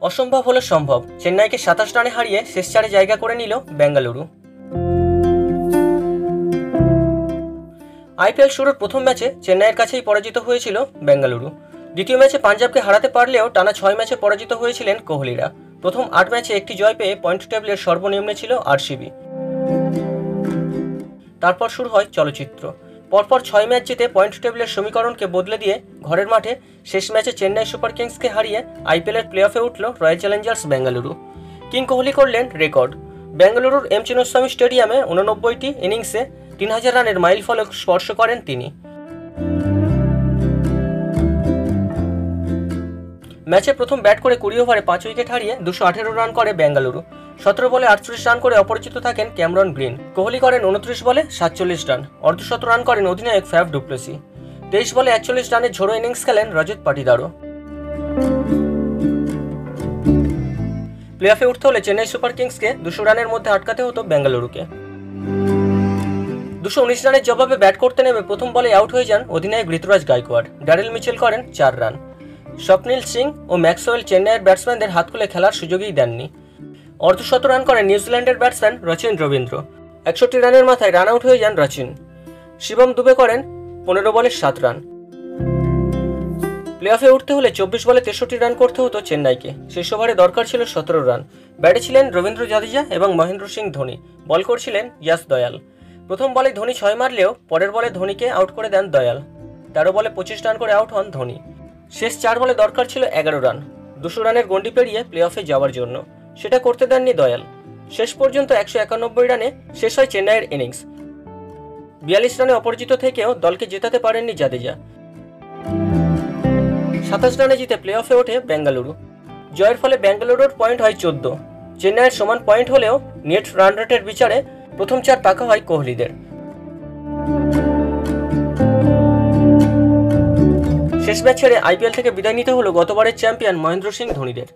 অসম্ভব হলো সম্ভব, চেন্নাইকে 27 রানে হারিয়ে শেষ চারে জায়গা করে নিল বেঙ্গালুরু। আইপিএল শুরুর প্রথম ম্যাচে চেন্নাইয়ের কাছেই পরাজিত হয়েছিল বেঙ্গালুরু। দ্বিতীয় ম্যাচে পাঞ্জাবকে হারাতে পারলেও টানা 6 ম্যাচে পরাজিত হয়েছিলেন কোহলিরা। প্রথম 8 ম্যাচে একটি জয় পেয়ে পয়েন্ট টেবিলের সর্বনিম্নে ছিল আরসিবি। তারপর শুরু হয় চলচ্চিত্র। পরপর 6 ম্যাচ জিতে পয়েন্ট টেবিলের সমীকরণকে বদলে দিয়ে ঘরের মাঠে শেষ ম্যাচে চেন্নাই সুপার কিংসকে হারিয়ে আইপিএলের প্লে অফে উঠল royal Challengers Bengaluru. King Kohli করলেন রেকর্ড। বেঙ্গালুরুর এম চিন্নাস্বামী স্টেডিয়ামে 89টি ইনিংসে 3000 রানের মাইল ফলক স্পর্শ করেন তিনি। ম্যাচে প্রথম ব্যাট করে 20 ওভারে 5 উইকেট হারিয়ে 218 রান করে বেঙ্গালুরু। 17 বলে 38 রান করে অপরাজিত থাকেন ক্যামেরন গ্রিন। কোহলি করেন 29 বলে 47 রান। অর্ধশত রান করেন অধিনায়ক ফ্যাফ ডুপ্লেসি। 23 বলে 41 রানের ঝোড়ো ইনিংস খেলেন রজত পাটিদারও। প্লে অফে উঠতে হলে চেন্নাই সুপার কিংসকে 200 রানের মধ্যে আটকাতে হতো বেঙ্গালুরুকে। 219 রানের জবাবে ব্যাট করতে নেমে প্রথম বলে আউট হয়ে যান অধিনায়ক ঋতুরাজ গায়কোয়াড়। ড্যারেল মিচেল করেন 4 রান। স্বপ্নিল সিং ও ম্যাক্সওয়েল চেন্নাইয়ের ব্যাটসম্যানদের হাত খুলে খেলার সুযোগই দেননি। অর্ধশত রান করেন নিউজিল্যান্ডের ব্যাটসম্যান রচিন রবীন্দ্র। 61 রানের মাথায় রান আউট হয়ে যান রচিন। শিবম দুবে করেন 15 বলে 7 রান। প্লে অফে উঠতে হলে 24 বলে 63 রান করতে হতো চেন্নাইকে। শেষ ওভারে দরকার ছিল 17 রান। ব্যাটে ছিলেন রবীন্দ্র জাদেজা এবং মহেন্দ্র সিং ধোনি। বল করছিলেন ইয়াস দয়াল। প্রথম বলে ধোনি 6 মারলেও পরের বলে ধোনিকে আউট করে দেন দয়াল। 13 বলে 25 রান করে আউট হন ধোনি। শেষ 4 বলে দরকার ছিল 11 রান 200 রানের গন্ডি পেরিয়ে প্লে অফে যাওয়ার জন্য। সেটা করতে দেননি দয়াল। শেষ পর্যন্ত 191 রানে শেষ হয় চেন্নাইয়ের ইনিংস। 42 রানে অপরাজিত থেকেও দলকে জেতাতে পারেননি জাদেজা। 27 রানে জিতে প্লে অফে ওঠে বেঙ্গালুরু। জয়ের ফলে বেঙ্গালুরুর পয়েন্ট হয় 14। চেন্নাইয়ের সমান পয়েন্ট হলেও নেট রান রেটের বিচারে প্রথম 4 পাকা হয় কোহলিদের। শেষ ম্যাচ ছেড়ে আইপিএল থেকে বিদায় নিতে হলো গতবারের চ্যাম্পিয়ন মহেন্দ্র সিং ধোনিদের।